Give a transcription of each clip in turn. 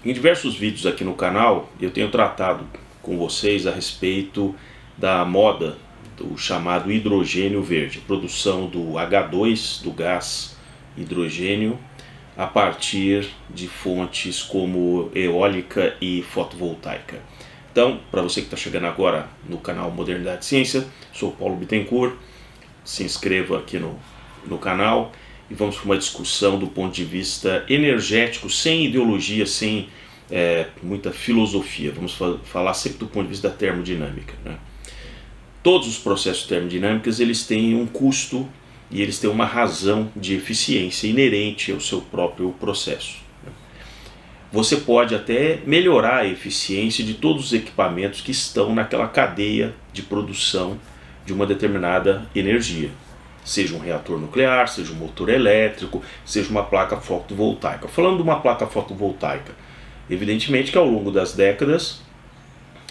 Em diversos vídeos aqui no canal eu tenho tratado com vocês a respeito da moda do chamado hidrogênio verde, produção do H2, do gás hidrogênio, a partir de fontes como eólica e fotovoltaica. Então, para você que está chegando agora no canal Modernidade e Ciência, sou Paulo Bittencourt, se inscreva aqui no canal e vamos para uma discussão do ponto de vista energético, sem ideologia, sem muita filosofia. Vamos falar sempre do ponto de vista da termodinâmica, né? Todos os processos termodinâmicos eles têm um custo e eles têm uma razão de eficiência inerente ao seu próprio processo. Você pode até melhorar a eficiência de todos os equipamentos que estão naquela cadeia de produção de uma determinada energia. Seja um reator nuclear, seja um motor elétrico, seja uma placa fotovoltaica. Falando de uma placa fotovoltaica, evidentemente que ao longo das décadas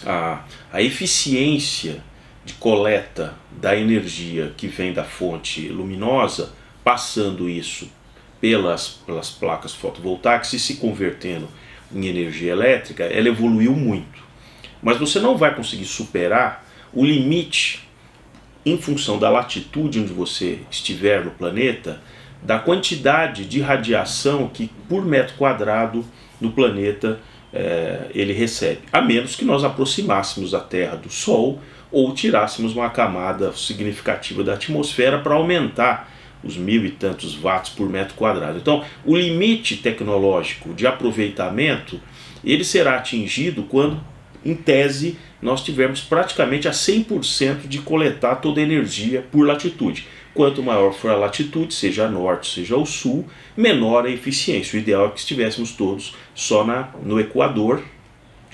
a eficiência de coleta da energia que vem da fonte luminosa, passando isso pelas placas fotovoltaicas e se convertendo em energia elétrica, ela evoluiu muito. Mas você não vai conseguir superar o limite, em função da latitude onde você estiver no planeta, da quantidade de radiação que por metro quadrado do planeta ele recebe, a menos que nós aproximássemos a Terra do Sol ou tirássemos uma camada significativa da atmosfera para aumentar os 1000 e tantos watts por metro quadrado. Então, o limite tecnológico de aproveitamento ele será atingido quando, em tese, nós tivermos praticamente a 100% de coletar toda a energia por latitude. Quanto maior for a latitude, seja a norte, seja ao sul, menor a eficiência. O ideal é que estivéssemos todos só no Equador,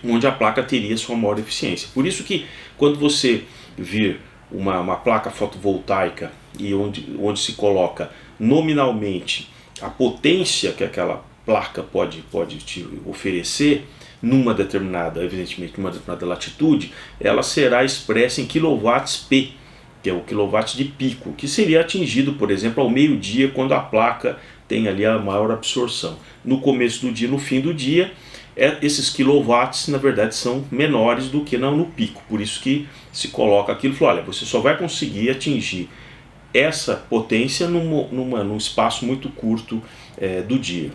onde a placa teria sua maior eficiência. Por isso que quando você vir uma placa fotovoltaica e onde se coloca nominalmente a potência que aquela placa pode te oferecer, evidentemente numa determinada latitude, ela será expressa em kWp, que é o quilowatt de pico, que seria atingido, por exemplo, ao meio-dia, quando a placa tem ali a maior absorção. No começo do dia, no fim do dia, esses quilowatts, na verdade, são menores do que no pico. Por isso que se coloca aquilo e fala, olha, você só vai conseguir atingir essa potência num espaço muito curto do dia.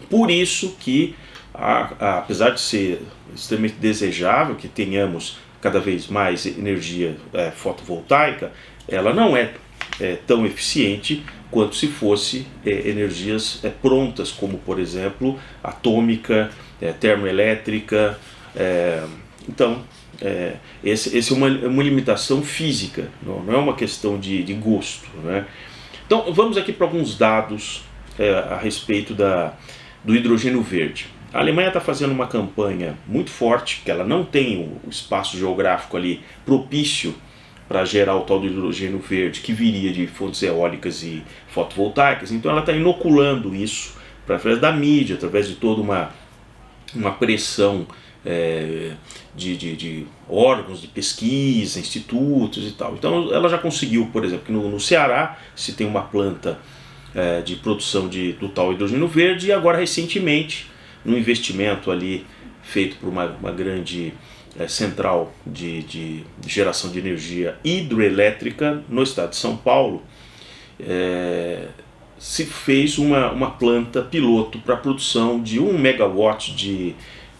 Por isso que, apesar de ser extremamente desejável que tenhamos cada vez mais energia fotovoltaica, ela não é tão eficiente quanto se fosse energias prontas, como por exemplo atômica, termoelétrica. Então, essa é uma limitação física, não é uma questão de gosto, né? Então, vamos aqui para alguns dados a respeito do hidrogênio verde. A Alemanha está fazendo uma campanha muito forte, que ela não tem o espaço geográfico ali propício para gerar o tal do hidrogênio verde, que viria de fontes eólicas e fotovoltaicas. Então ela está inoculando isso através da mídia, através de toda uma pressão de órgãos de pesquisa, institutos e tal. Então ela já conseguiu, por exemplo, que no Ceará se tem uma planta de produção do tal hidrogênio verde, e agora recentemente, num investimento ali feito por uma grande central de geração de energia hidroelétrica no estado de São Paulo, se fez uma planta piloto para a produção de 1 megawatt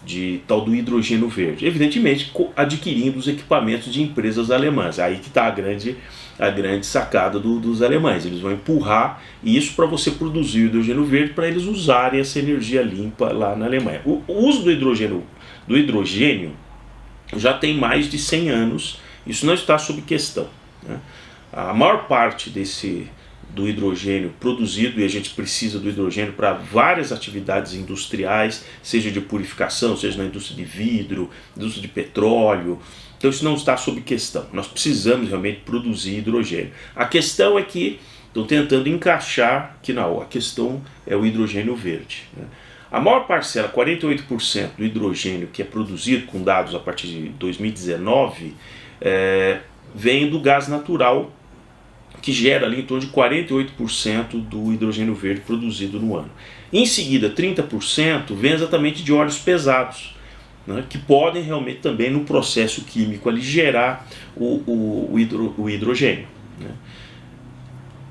de tal do hidrogênio verde, evidentemente adquirindo os equipamentos de empresas alemãs. Aí que está a grande sacada dos alemães. Eles vão empurrar isso para você produzir o hidrogênio verde, para eles usarem essa energia limpa lá na Alemanha. O uso do hidrogênio já tem mais de 100 anos, isso não está sob questão, né? A maior parte do hidrogênio produzido, e a gente precisa do hidrogênio para várias atividades industriais, seja de purificação, seja na indústria de vidro, indústria de petróleo. Então isso não está sob questão, nós precisamos realmente produzir hidrogênio. A questão é que estão tentando encaixar que não, a questão é o hidrogênio verde, né? A maior parcela, 48% do hidrogênio que é produzido, com dados a partir de 2019, vem do gás natural, que gera ali em torno de 48% do hidrogênio verde produzido no ano. Em seguida, 30% vem exatamente de óleos pesados, né, que podem realmente também no processo químico ali gerar o hidrogênio. Né.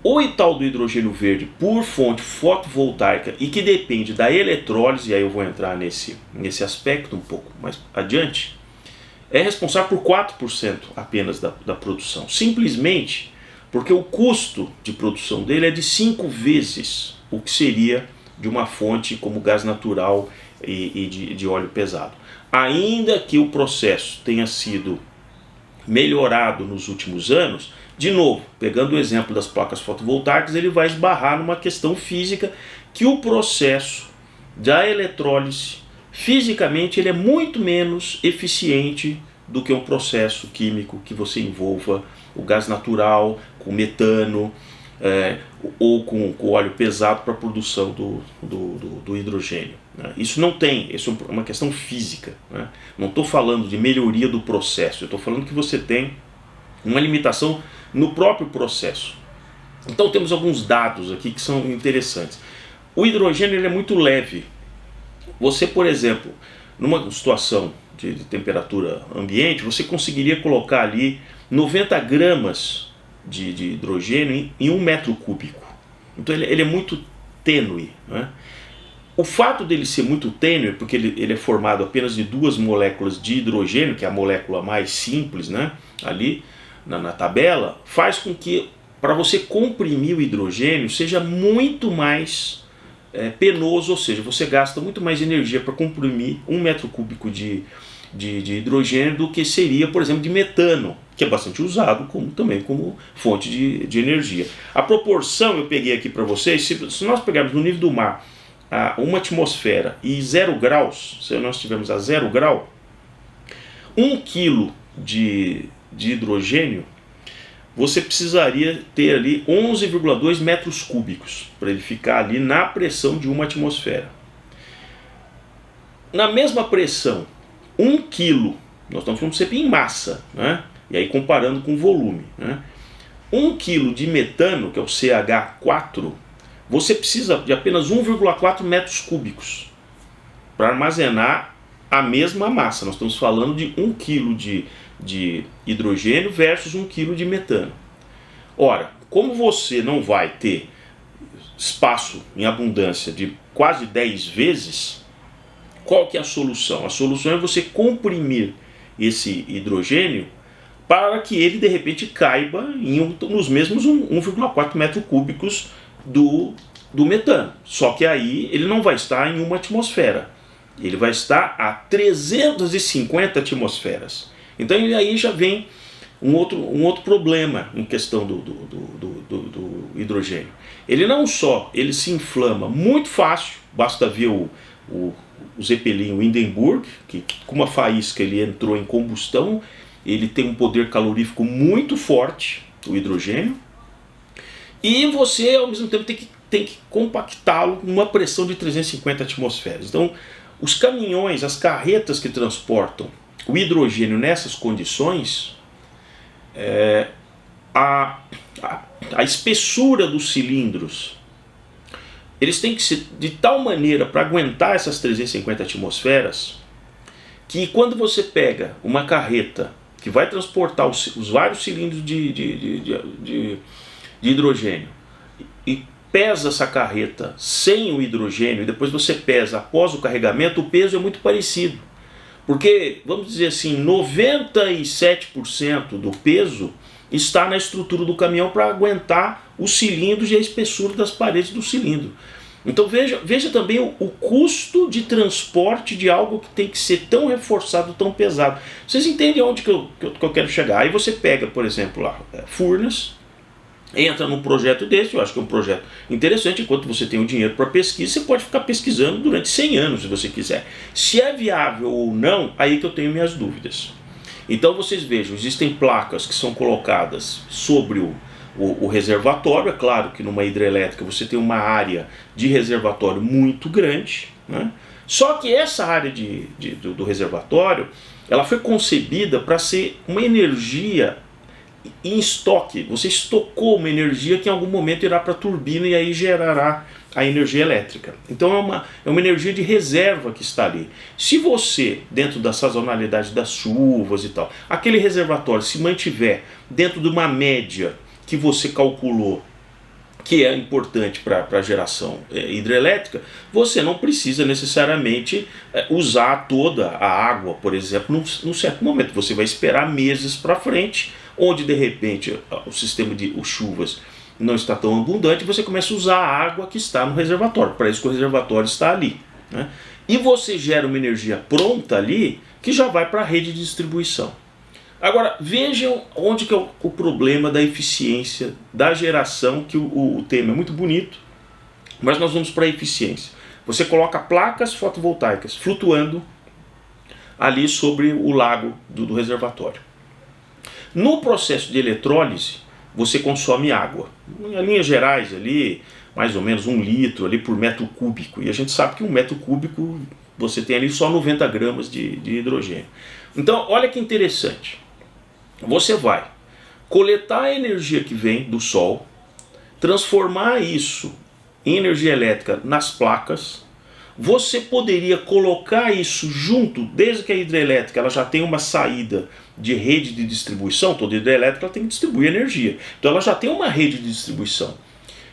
O tal do hidrogênio verde por fonte fotovoltaica e que depende da eletrólise, e aí eu vou entrar nesse aspecto um pouco mais adiante, é responsável por 4% apenas da produção. Simplesmente porque o custo de produção dele é de 5 vezes o que seria de uma fonte como gás natural e de óleo pesado. Ainda que o processo tenha sido melhorado nos últimos anos, de novo, pegando o exemplo das placas fotovoltaicas, ele vai esbarrar numa questão física que o processo da eletrólise, fisicamente, ele é muito menos eficiente do que um processo químico que você envolva o gás natural com metano ou com óleo pesado para a produção do hidrogênio. Né? Isso não tem, isso é uma questão física. Né? Não estou falando de melhoria do processo, eu estou falando que você tem uma limitação no próprio processo. Então temos alguns dados aqui que são interessantes. O hidrogênio ele é muito leve. Você, por exemplo, numa situação de temperatura ambiente, você conseguiria colocar ali 90 gramas de hidrogênio em 1 metro cúbico. Então ele é muito tênue. Né? O fato dele ser muito tênue, porque ele é formado apenas de 2 moléculas de hidrogênio, que é a molécula mais simples, né, ali na tabela, faz com que para você comprimir o hidrogênio seja muito mais penoso, ou seja, você gasta muito mais energia para comprimir 1 metro cúbico de hidrogênio do que seria, por exemplo, de metano, que é bastante usado também como fonte de energia. A proporção eu peguei aqui para vocês, se nós pegarmos no nível do mar a 1 atmosfera e 0 graus, se nós estivermos a 0 grau, 1 quilo de hidrogênio, você precisaria ter ali 11,2 metros cúbicos para ele ficar ali na pressão de 1 atmosfera. Na mesma pressão, 1 quilo, nós estamos falando sempre em massa, né? E aí comparando com volume, né? 1 quilo de metano, que é o CH4, você precisa de apenas 1,4 metros cúbicos para armazenar a mesma massa. Nós estamos falando de 1 quilo de hidrogênio versus 1 quilo de metano. Ora, como você não vai ter espaço em abundância de quase 10 vezes, qual que é a solução? A solução é você comprimir esse hidrogênio para que ele de repente caiba nos mesmos 1,4 metros cúbicos do metano. Só que aí ele não vai estar em 1 atmosfera, ele vai estar a 350 atmosferas. Então aí já vem um outro problema em questão do hidrogênio. Ele não só ele se inflama muito fácil, basta ver o Zeppelin Hindenburg, que com uma faísca ele entrou em combustão, ele tem um poder calorífico muito forte, o hidrogênio, e você ao mesmo tempo tem que compactá-lo numa pressão de 350 atmosferas. Então os caminhões, as carretas que transportam o hidrogênio nessas condições, a espessura dos cilindros, eles têm que ser de tal maneira para aguentar essas 350 atmosferas, que quando você pega uma carreta que vai transportar os vários cilindros de hidrogênio e pesa essa carreta sem o hidrogênio, e depois você pesa após o carregamento, o peso é muito parecido. Porque, vamos dizer assim, 97% do peso está na estrutura do caminhão para aguentar os cilindros e a espessura das paredes do cilindro. Então veja também o custo de transporte de algo que tem que ser tão reforçado, tão pesado. Vocês entendem onde que eu quero chegar? Aí você pega, por exemplo, lá, Furnas, entra num projeto desse, eu acho que é um projeto interessante. Enquanto você tem o dinheiro para pesquisa, você pode ficar pesquisando durante 100 anos, se você quiser. Se é viável ou não, aí que eu tenho minhas dúvidas. Então vocês vejam, existem placas que são colocadas sobre o reservatório. É claro que numa hidrelétrica você tem uma área de reservatório muito grande, né? Só que essa área do reservatório, ela foi concebida para ser uma energia em estoque, você estocou uma energia que em algum momento irá para a turbina e aí gerará a energia elétrica. Então é uma energia de reserva que está ali. Se você, dentro da sazonalidade das chuvas e tal, aquele reservatório se mantiver dentro de uma média que você calculou, que é importante para a geração hidrelétrica, você não precisa necessariamente usar toda a água, por exemplo, num certo momento. Você vai esperar meses para frente, onde de repente o sistema de chuvas não está tão abundante, você começa a usar a água que está no reservatório. Para isso que o reservatório está ali, né? E você gera uma energia pronta ali, que já vai para a rede de distribuição. Agora, vejam onde que é o problema da eficiência da geração, que o tema é muito bonito, mas nós vamos para a eficiência. Você coloca placas fotovoltaicas flutuando ali sobre o lago do reservatório. No processo de eletrólise, você consome água. Em linhas gerais, ali, mais ou menos 1 litro ali por metro cúbico. E a gente sabe que 1 metro cúbico você tem ali só 90 gramas de hidrogênio. Então, olha que interessante. Você vai coletar a energia que vem do sol, transformar isso em energia elétrica nas placas. Você poderia colocar isso junto, desde que a hidrelétrica ela já tem uma saída de rede de distribuição. Toda hidrelétrica ela tem que distribuir energia, então ela já tem uma rede de distribuição.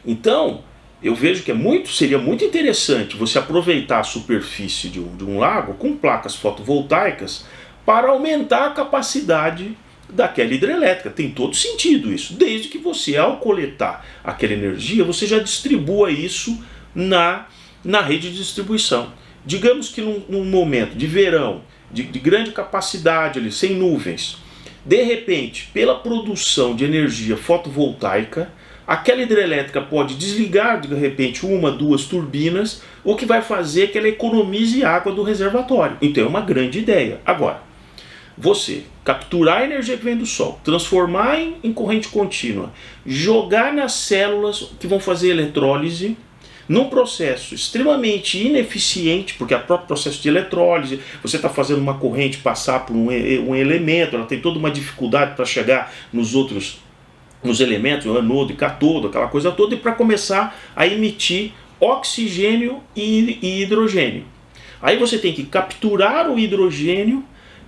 Então eu vejo que seria muito interessante você aproveitar a superfície de um lago com placas fotovoltaicas para aumentar a capacidade daquela hidrelétrica. Tem todo sentido isso, desde que você, ao coletar aquela energia, você já distribua isso na rede de distribuição. Digamos que num momento de verão, de grande capacidade, ali, sem nuvens, de repente, pela produção de energia fotovoltaica, aquela hidrelétrica pode desligar de repente 1, 2 turbinas, o que vai fazer que ela economize água do reservatório. Então é uma grande ideia. Agora, você capturar a energia que vem do sol, transformar em corrente contínua, jogar nas células que vão fazer eletrólise, num processo extremamente ineficiente, porque o próprio processo de eletrólise, você está fazendo uma corrente passar por um elemento, ela tem toda uma dificuldade para chegar nos elementos, o anodo e cátodo, aquela coisa toda, e para começar a emitir oxigênio e hidrogênio. Aí você tem que capturar o hidrogênio,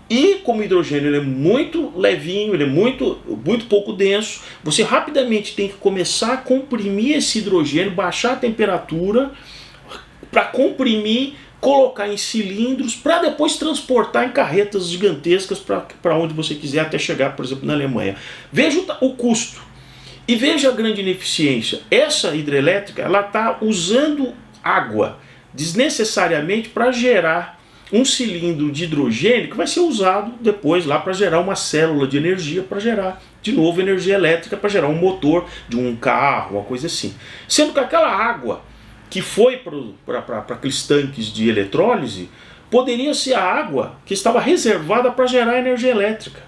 e como o hidrogênio ele é muito levinho, ele é muito pouco denso, você rapidamente tem que começar a comprimir esse hidrogênio, baixar a temperatura para comprimir, colocar em cilindros, para depois transportar em carretas gigantescas para onde você quiser, até chegar, por exemplo, na Alemanha. Veja o custo e veja a grande ineficiência. Essa hidrelétrica ela está usando água desnecessariamente para gerar um cilindro de hidrogênio que vai ser usado depois lá para gerar uma célula de energia, para gerar de novo energia elétrica, para gerar um motor de um carro, uma coisa assim. Sendo que aquela água que foi para aqueles tanques de eletrólise poderia ser a água que estava reservada para gerar energia elétrica.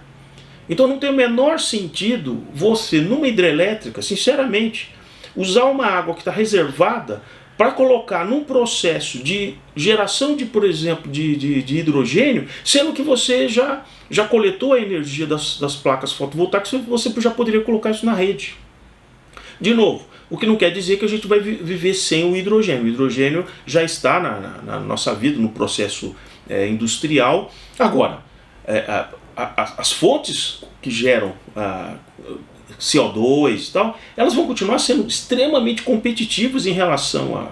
Então não tem o menor sentido você, numa hidrelétrica, sinceramente, usar uma água que está reservada para colocar num processo de geração de, por exemplo, de hidrogênio, sendo que você já coletou a energia das placas fotovoltaicas, você já poderia colocar isso na rede. De novo, o que não quer dizer que a gente vai viver sem o hidrogênio. O hidrogênio já está na nossa vida, no processo industrial. Agora, as fontes que geram CO2 e tal, elas vão continuar sendo extremamente competitivas em relação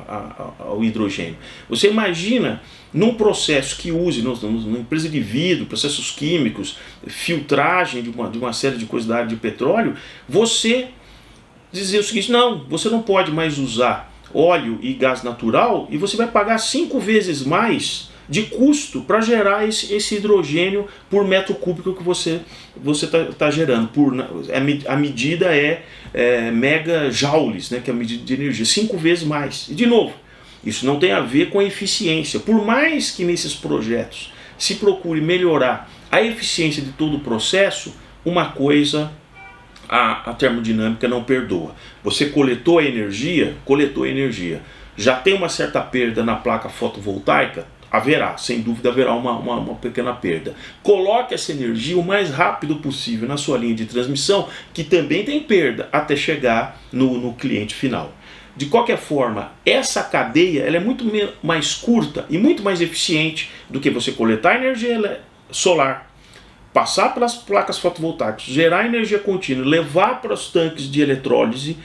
ao hidrogênio. Você imagina num processo que use, numa empresa de vidro, processos químicos, filtragem de uma série de coisas da área de petróleo, você dizer o seguinte: não, você não pode mais usar óleo e gás natural e você vai pagar 5 vezes mais de custo para gerar esse hidrogênio por metro cúbico que você está gerando. A medida é megajoules, né, que é a medida de energia, 5 vezes mais. E de novo, isso não tem a ver com a eficiência. Por mais que nesses projetos se procure melhorar a eficiência de todo o processo, uma coisa a termodinâmica não perdoa. Você coletou a energia, já tem uma certa perda na placa fotovoltaica, haverá, sem dúvida haverá uma pequena perda. Coloque essa energia o mais rápido possível na sua linha de transmissão, que também tem perda, até chegar no cliente final. De qualquer forma, essa cadeia ela é muito mais curta e muito mais eficiente do que você coletar energia solar, passar pelas placas fotovoltaicas, gerar energia contínua, levar para os tanques de eletrólise,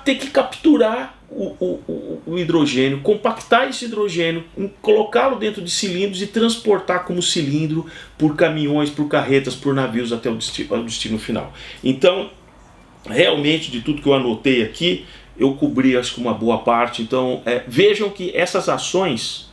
ter que capturar o hidrogênio, compactar esse hidrogênio, colocá-lo dentro de cilindros e transportar como cilindro por caminhões, por carretas, por navios até o destino final. Então, realmente, de tudo que eu anotei aqui, eu cobri acho que uma boa parte. Então vejam que essas ações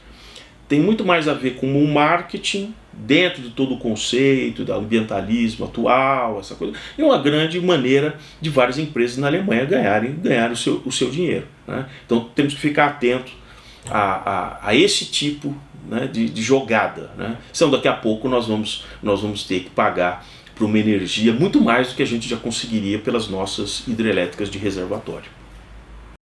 têm muito mais a ver com um marketing dentro de todo o conceito do ambientalismo atual, essa coisa, e uma grande maneira de várias empresas na Alemanha ganharem o seu dinheiro, né? Então temos que ficar atento a esse tipo, né, de jogada, né? Senão daqui a pouco nós vamos ter que pagar por uma energia muito mais do que a gente já conseguiria pelas nossas hidrelétricas de reservatório.